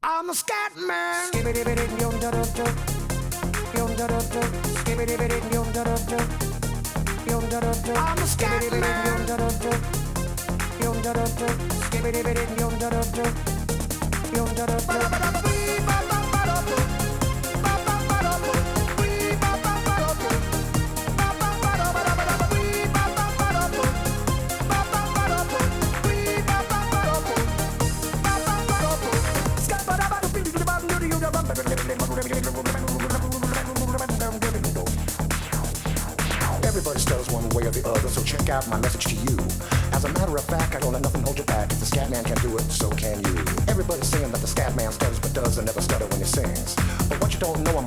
I'm a scat man. I'm a scat Everybody stutters one way or the other, so check out my message to you. As a matter of fact, I don't let nothing hold you back. If the scat man can do it, so can you. Everybody's saying that the scat man stutters but does and never stutter when he sings. But what you don't know, I'm